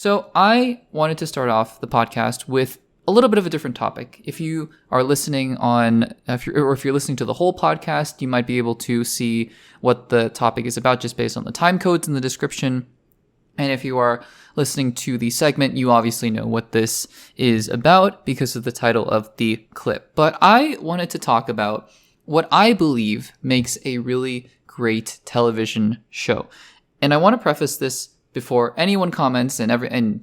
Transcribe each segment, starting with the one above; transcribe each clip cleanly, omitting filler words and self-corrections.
So I wanted to start off the podcast with a little bit of a different topic. If you are listening if you're listening to the whole podcast, you might be able to see what the topic is about just based on the time codes in the description. And if you are listening to the segment, you obviously know what this is about because of the title of the clip. But I wanted to talk about what I believe makes a really great television show. And I want to preface this before anyone comments, and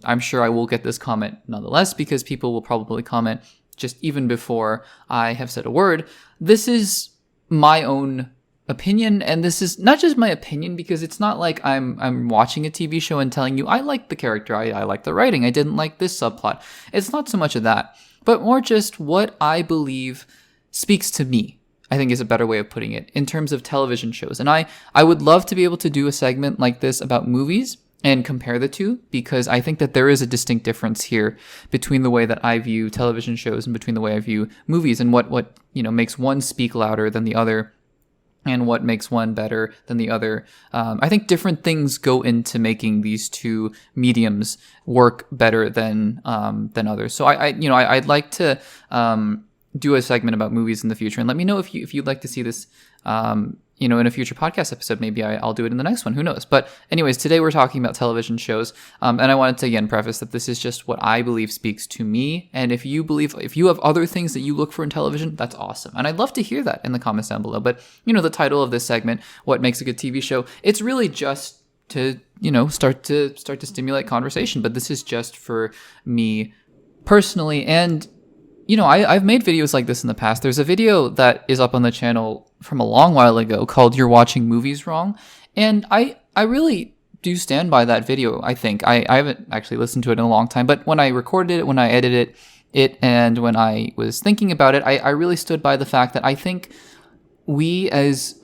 I'm sure I will get this comment nonetheless because people will probably comment just even before I have said a word. This is my own opinion, and this is not just my opinion because it's not like I'm watching a TV show and telling you I like the character, I like the writing, I didn't like this subplot. It's not so much of that, but more just what I believe speaks to me, I think is a better way of putting it, in terms of television shows. And I would love to be able to do a segment like this about movies and compare the two, because I think that there is a distinct difference here between the way that I view television shows and between the way I view movies, and what makes one speak louder than the other and what makes one better than the other. I think different things go into making these two mediums work better than others. So I'd like to do a segment about movies in the future, and let me know if you'd like to see this in a future podcast episode. Maybe I'll do it in the next one, who knows. But anyways, today we're talking about television shows, and I wanted to again preface that this is just what I believe speaks to me, and if you have other things that you look for in television, that's awesome, and I'd love to hear that in the comments down below. But the title of this segment, what makes a good TV show, it's really just to start to stimulate conversation, but this is just for me personally. And I've made videos like this in the past. There's a video that is up on the channel from a long while ago called "You're Watching Movies Wrong." And I really do stand by that video, I think. I haven't actually listened to it in a long time, but when I recorded it, when I edited it, and when I was thinking about it, I really stood by the fact that I think we as,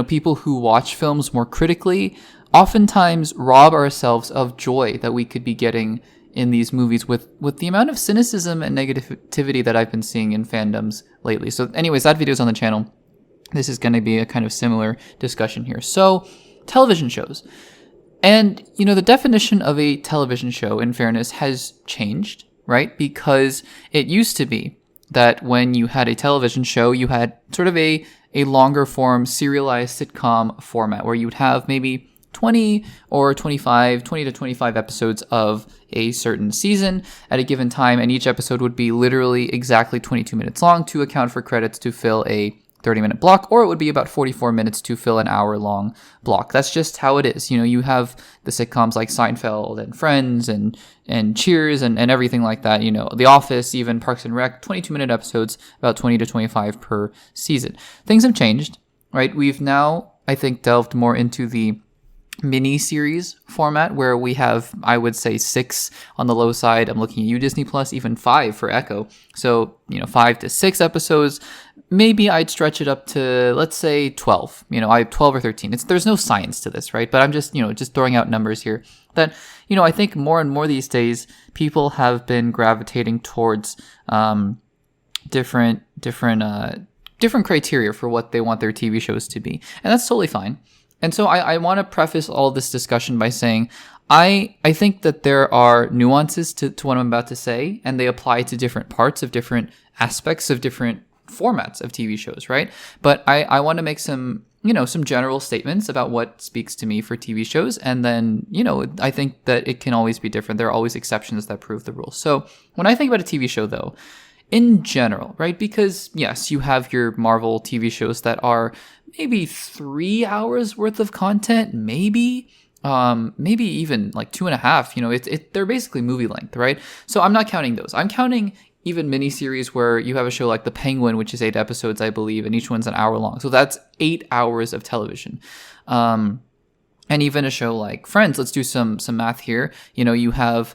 people who watch films more critically oftentimes rob ourselves of joy that we could be getting in these movies with the amount of cynicism and negativity that I've been seeing in fandoms lately. So anyways, that video's on the channel. This is going to be a kind of similar discussion here. So television shows. And, the definition of a television show, in fairness, has changed, right? Because it used to be that when you had a television show, you had sort of a longer form serialized sitcom format where you would have maybe 20 to 25 episodes of a certain season at a given time, and each episode would be literally exactly 22 minutes long to account for credits to fill a 30-minute block, or it would be about 44 minutes to fill an hour-long block. That's just how it is. You have the sitcoms like Seinfeld and Friends and Cheers and everything like that. The Office, even Parks and Rec, 22-minute episodes, about 20 to 25 per season. Things have changed, right? We've now, I think, delved more into the mini-series format where we have, I would say, 6 on the low side. I'm looking at you, Disney Plus, even 5 for Echo. So, 5 to 6 episodes. Maybe I'd stretch it up to, let's say, 12. I have 12 or 13. There's no science to this, right? But I'm just throwing out numbers here. That, I think more and more these days, people have been gravitating towards different criteria for what they want their TV shows to be. And that's totally fine. And so I want to preface all this discussion by saying I think that there are nuances to what I'm about to say, and they apply to different parts of different aspects of different formats of TV shows, right? But I want to make some general statements about what speaks to me for TV shows, and then, I think that it can always be different. There are always exceptions that prove the rule. So when I think about a TV show, though, in general, right? Because yes, you have your Marvel TV shows that are maybe 3 hours worth of content, maybe even like 2.5. They're basically movie length, right? So I'm not counting those. I'm counting even miniseries where you have a show like The Penguin, which is 8 episodes, I believe, and each one's an hour long. So that's 8 hours of television. And even a show like Friends, let's do some math here. You have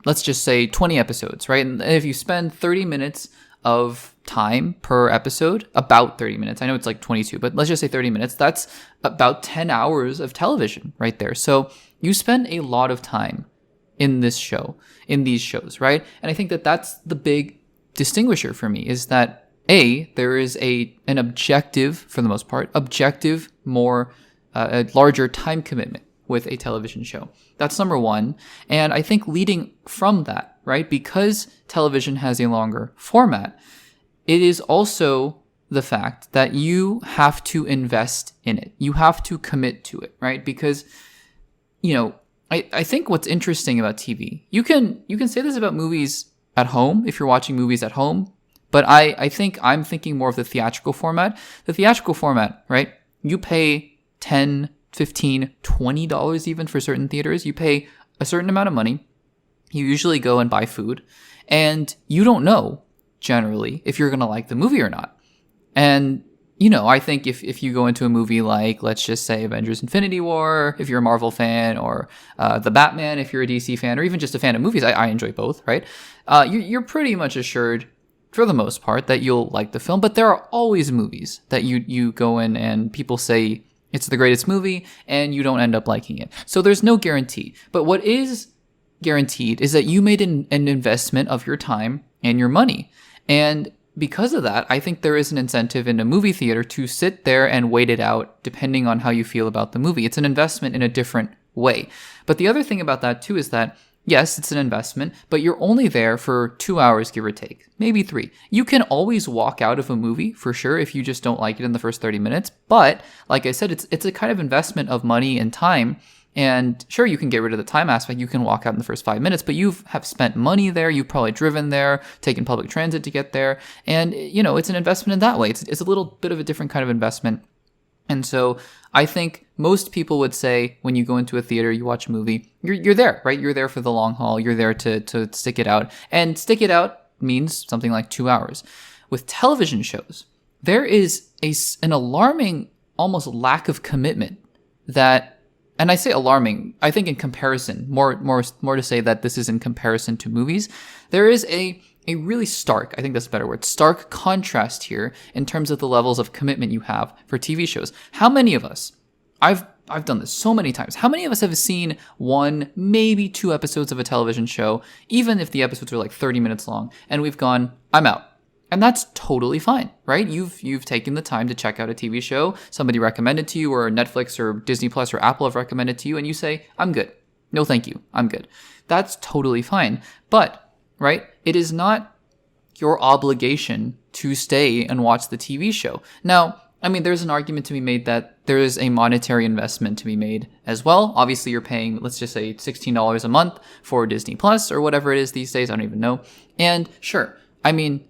let's just say 20 episodes, right? And if you spend 30 minutes of time per episode, about 30 minutes, I know it's like 22, but let's just say 30 minutes, that's about 10 hours of television right there. So you spend a lot of time in these shows, right? And I think that that's the big distinguisher for me, is that there is an objective, for the most part, more a larger time commitment with a television show. That's number one. And I think leading from that, right, because television has a longer format, it is also the fact that you have to invest in it. You have to commit to it, right? Because, I think what's interesting about TV, you can say this about movies at home, if you're watching movies at home, but I think I'm thinking more of the theatrical format. The theatrical format, right? You pay $10, $15, $20 even for certain theaters. You pay a certain amount of money. You usually go and buy food, and you don't know, generally, if you're going to like the movie or not. And, I think if you go into a movie like, let's just say, Avengers Infinity War, if you're a Marvel fan, or The Batman, if you're a DC fan, or even just a fan of movies, I enjoy both, right? You're pretty much assured, for the most part, that you'll like the film. But there are always movies that you go in and people say it's the greatest movie, and you don't end up liking it. So there's no guarantee. But what is guaranteed is that you made an investment of your time and your money. And because of that, I think there is an incentive in a movie theater to sit there and wait it out depending on how you feel about the movie. It's an investment in a different way. But the other thing about that too is that, yes, it's an investment, but you're only there for 2 hours, give or take, maybe 3. You can always walk out of a movie for sure if you just don't like it in the first 30 minutes. But like I said, it's a kind of investment of money and time. And sure, you can get rid of the time aspect. You can walk out in the first 5 minutes, but you have spent money there. You've probably driven there, taken public transit to get there. And, it's an investment in that way. It's a little bit of a different kind of investment. And so I think most people would say when you go into a theater, you watch a movie, you're there, right? You're there for the long haul. You're there to stick it out. And stick it out means something like 2 hours. With television shows, there is an alarming, almost lack of commitment that, and I say alarming, I think in comparison, more to say that this is in comparison to movies, there is a really stark, I think that's a better word, stark contrast here in terms of the levels of commitment you have for TV shows. How many of us, I've done this so many times, how many of us have seen 1, maybe 2 episodes of a television show, even if the episodes are like 30 minutes long, and we've gone, I'm out. And that's totally fine, right? You've taken the time to check out a TV show, somebody recommended to you, or Netflix or Disney Plus or Apple have recommended to you, and you say, I'm good. No, thank you. I'm good. That's totally fine. But, right, it is not your obligation to stay and watch the TV show. Now, there's an argument to be made that there is a monetary investment to be made as well. Obviously, you're paying, let's just say, $16 a month for Disney Plus or whatever it is these days. I don't even know. And sure,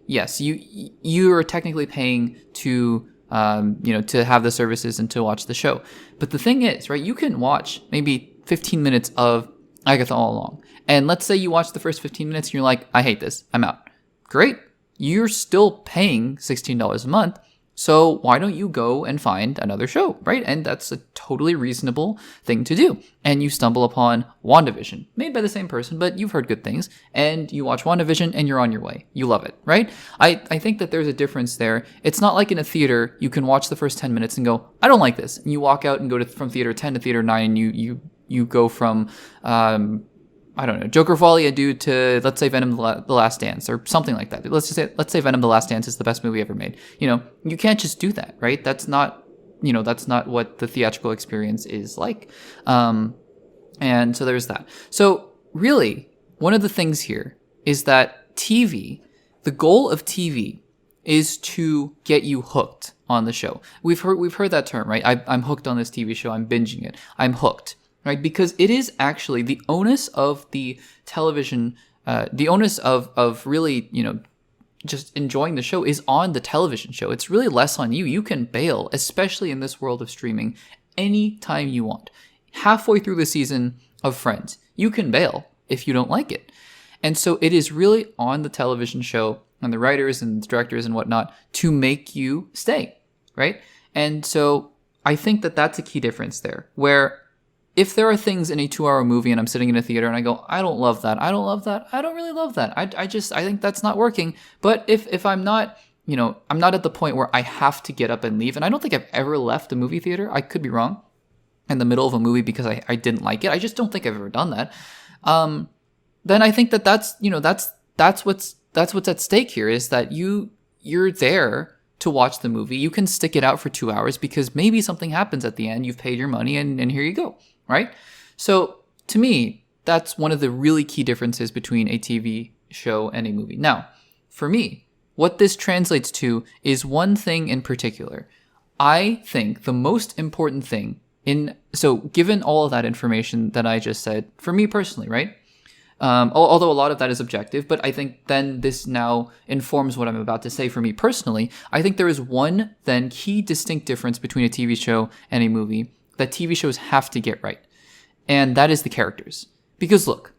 yes, you are technically paying to have the services and to watch the show. But the thing is, right, you can watch maybe 15 minutes of Agatha all along. And let's say you watch the first 15 minutes and you're like, I hate this, I'm out. Great. You're still paying $16 a month. So why don't you go and find another show, right? And that's a totally reasonable thing to do. And you stumble upon WandaVision, made by the same person, but you've heard good things. And you watch WandaVision and you're on your way. You love it, right? I think that there's a difference there. It's not like in a theater, you can watch the first 10 minutes and go, I don't like this. And you walk out and go from theater 10 to theater 9 and you go from, I don't know, Joker Folie à Deux to, let's say, Venom the Last Dance or something like that. Let's say Venom the Last Dance is the best movie ever made. You can't just do that, right? That's not what the theatrical experience is like. And so there's that. So really, one of the things here is that TV, the goal of TV is to get you hooked on the show. We've heard that term, right? I'm hooked on this TV show. I'm binging it. I'm hooked. Right, because it is actually the onus of the television, the onus of really, just enjoying the show is on the television show. It's really less on you. You can bail, especially in this world of streaming, anytime you want. Halfway through the season of Friends, you can bail if you don't like it. And so it is really on the television show and the writers and the directors and whatnot to make you stay, right? And so I think that that's a key difference there, where if there are things in a 2-hour movie and I'm sitting in a theater and I go, I don't love that. I don't love that. I don't really love that. I think that's not working. But if I'm not, I'm not at the point where I have to get up and leave. And I don't think I've ever left a movie theater. I could be wrong, in the middle of a movie because I didn't like it. I just don't think I've ever done that. Then I think that's what's at stake here, is that you're there to watch the movie. You can stick it out for 2 hours because maybe something happens at the end. You've paid your money and here you go. right? So to me, that's one of the really key differences between a TV show and a movie. Now, for me, what this translates to is one thing in particular. I think the most important thing so given all of that information that I just said, for me personally, right? Although a lot of that is objective, but I think then this now informs what I'm about to say for me personally. I think there is one then key distinct difference between a TV show and a movie that TV shows have to get right. And that is the characters. Because look,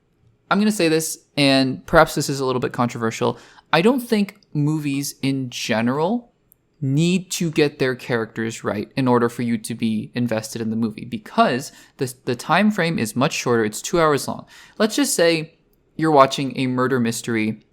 I'm going to say this, and perhaps this is a little bit controversial. I don't think movies in general need to get their characters right in order for you to be invested in the movie, because the time frame is much shorter. It's 2 hours long. Let's just say you're watching a murder mystery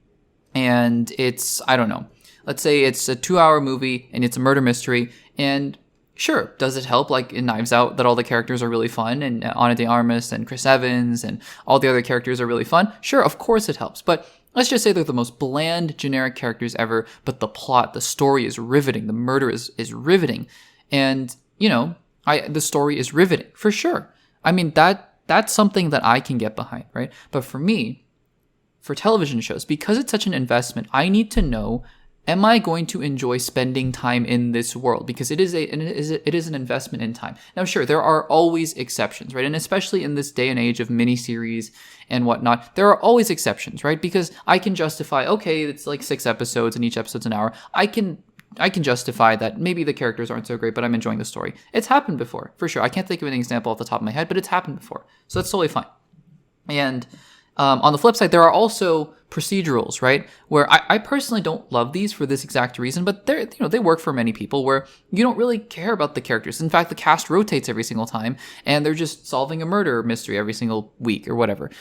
and it's, I don't know, let's say it's a 2-hour movie and it's a murder mystery, and sure, does it help, like in Knives Out, that all the characters are really fun and Ana de Armas and Chris Evans and all the other characters are really fun? Sure, of course it helps, but let's just say they're the most bland, generic characters ever, but the plot, the story is riveting. The murder is riveting. And, the story is riveting, for sure. I mean, that's something that I can get behind, right? But for me, for television shows, because it's such an investment, I need to know, am I going to enjoy spending time in this world? Because it is an investment in time. Now, sure, there are always exceptions, right? And especially in this day and age of miniseries and whatnot, there are always exceptions, right? Because I can justify, okay, it's like 6 episodes and each episode's an hour. I can justify that maybe the characters aren't so great, but I'm enjoying the story. It's happened before, for sure. I can't think of an example off the top of my head, but it's happened before. So that's totally fine. And on the flip side, there are also procedurals, right? Where I personally don't love these for this exact reason, but they work for many people where you don't really care about the characters. In fact, the cast rotates every single time and they're just solving a murder mystery every single week or whatever.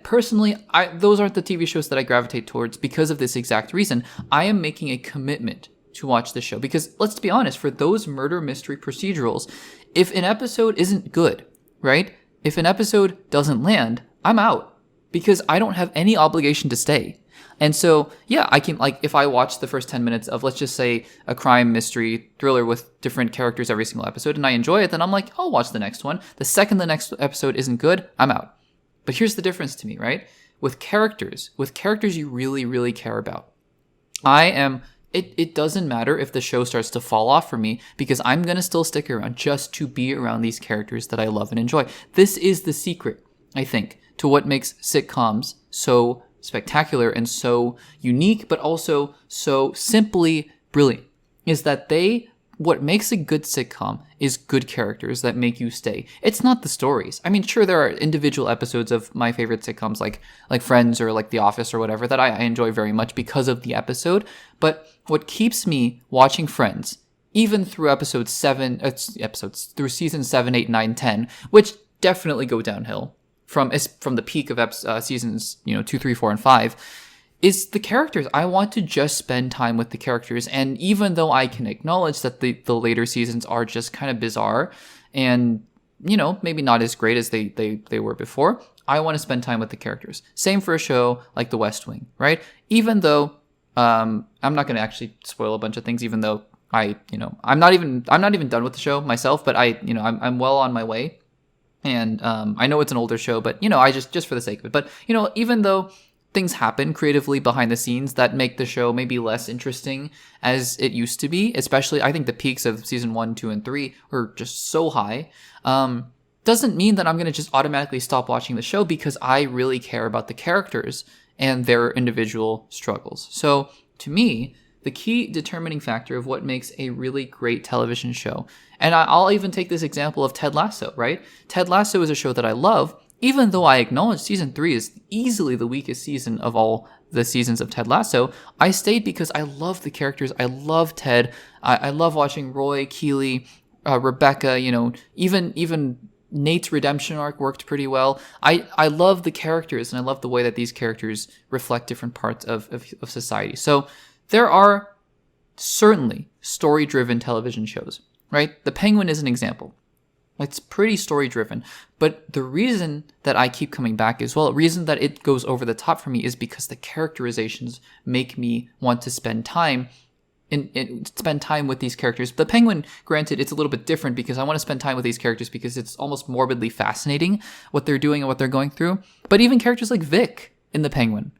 Personally, those aren't the TV shows that I gravitate towards because of this exact reason. I am making a commitment to watch the show because, let's be honest, for those murder mystery procedurals, if an episode isn't good, right? If an episode doesn't land, I'm out. Because I don't have any obligation to stay. And so, yeah, I can, like, if I watch the first 10 minutes of, let's just say, a crime mystery thriller with different characters every single episode, and I enjoy it, then I'm like, I'll watch the next one. The second the next episode isn't good, I'm out. But here's the difference to me, right? With characters you really, really care about. It doesn't matter if the show starts to fall off for me, because I'm going to still stick around just to be around these characters that I love and enjoy. This is the secret, I think, to what makes sitcoms so spectacular and so unique, but also so simply brilliant, is that what makes a good sitcom is good characters that make you stay. It's not the stories. I mean, sure, there are individual episodes of my favorite sitcoms like Friends or like The Office or whatever that I enjoy very much because of the episode, but what keeps me watching Friends, even through through season 7, 8, 9, 10, which definitely go downhill, from the peak of seasons 2, 3, 4, and 5, is the characters. I want to just spend time with the characters, and even though I can acknowledge that the later seasons are just kind of bizarre and maybe not as great as they were before, I want to spend time with the characters. Same for a show like The West Wing, right? Even though I'm not going to actually spoil a bunch of things, even though I'm not even done with the show myself, but I'm well on my way. And I know it's an older show, but I just for the sake of it. But even though things happen creatively behind the scenes that make the show maybe less interesting as it used to be, especially I think the peaks of season 1, 2, and 3 were just so high, doesn't mean that I'm going to just automatically stop watching the show, because I really care about the characters and their individual struggles. So to me, the key determining factor of what makes a really great television show, and I'll even take this example of Ted Lasso, right? Ted Lasso is a show that I love, even though I acknowledge season 3 is easily the weakest season of all the seasons of Ted Lasso. I stayed because I love the characters. I love Ted. I love watching Roy, Keeley, Rebecca, even Nate's redemption arc worked pretty well. I love the characters, and I love the way that these characters reflect different parts of society. So there are certainly story-driven television shows, right? The Penguin is an example. It's pretty story-driven, but the reason that I keep coming back as well, the reason that it goes over the top for me, is because the characterizations make me want to spend time spend time with these characters. The Penguin, granted, it's a little bit different because I want to spend time with these characters because it's almost morbidly fascinating what they're doing and what they're going through. But even characters like Vic in The Penguin,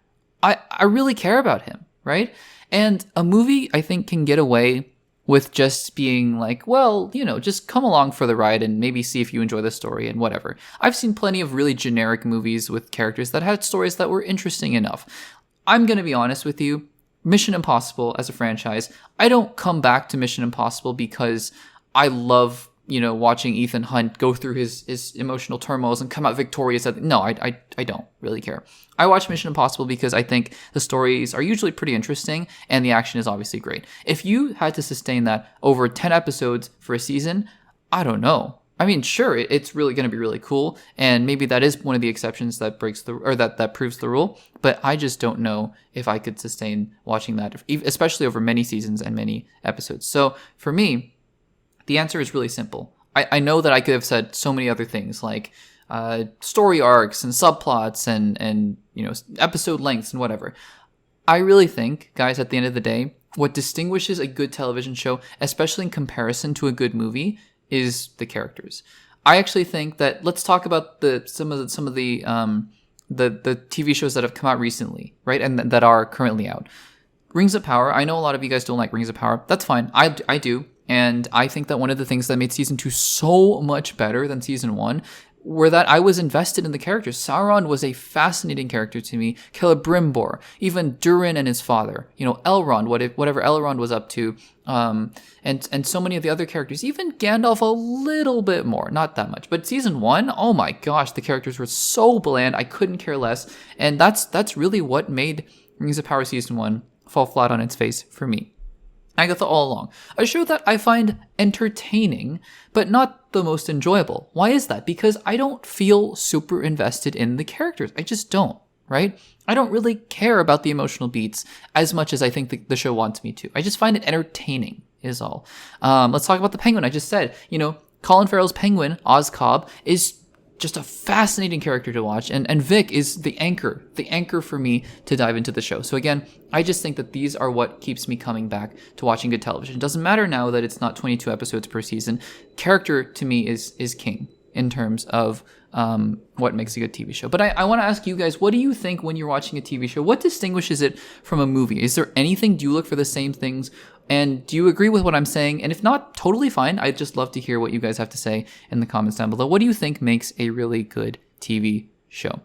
I really care about him, right? And a movie, I think, can get away with just being like, well, just come along for the ride and maybe see if you enjoy the story and whatever. I've seen plenty of really generic movies with characters that had stories that were interesting enough. I'm going to be honest with you. Mission Impossible as a franchise, I don't come back to Mission Impossible because I love, watching Ethan Hunt go through his emotional turmoils and come out victorious. No, I don't really care. I watch Mission Impossible because I think the stories are usually pretty interesting and the action is obviously great. If you had to sustain that over 10 episodes for a season, I don't know. I mean, sure, it's really going to be really cool, and maybe that is one of the exceptions that that proves the rule. But I just don't know if I could sustain watching that, especially over many seasons and many episodes. So for me, the answer is really simple. I know that I could have said so many other things like story arcs and subplots and episode lengths and whatever. I really think, guys, at the end of the day, what distinguishes a good television show, especially in comparison to a good movie, is the characters. I actually think that let's talk about some of the TV shows that have come out recently, right, and that are currently out. Rings of Power. I know a lot of you guys don't like Rings of Power. That's fine. I do, and I think that one of the things that made season 2 so much better than season 1 were that I was invested in the characters. Sauron was a fascinating character to me. Celebrimbor, even Durin and his father, Elrond, whatever Elrond was up to, and so many of the other characters, even Gandalf a little bit more, not that much. But season 1, oh my gosh, the characters were so bland, I couldn't care less. And that's really what made Rings of Power season 1 fall flat on its face for me. Agatha all along. A show that I find entertaining, but not the most enjoyable. Why is that? Because I don't feel super invested in the characters. I just don't, right? I don't really care about the emotional beats as much as I think the show wants me to. I just find it entertaining, is all. Let's talk about the Penguin. I just said, Colin Farrell's Penguin, Oz Cobb, is just a fascinating character to watch, and Vic is the anchor for me to dive into the show. So again, I just think that these are what keeps me coming back to watching good television. It doesn't matter now that it's not 22 episodes per season. Character to me is king in terms of what makes a good TV show. But I want to ask you guys, what do you think when you're watching a TV show? What distinguishes it from a movie? Is there anything? Do you look for the same things? And do you agree with what I'm saying? And if not, totally fine. I'd just love to hear what you guys have to say in the comments down below. What do you think makes a really good TV show?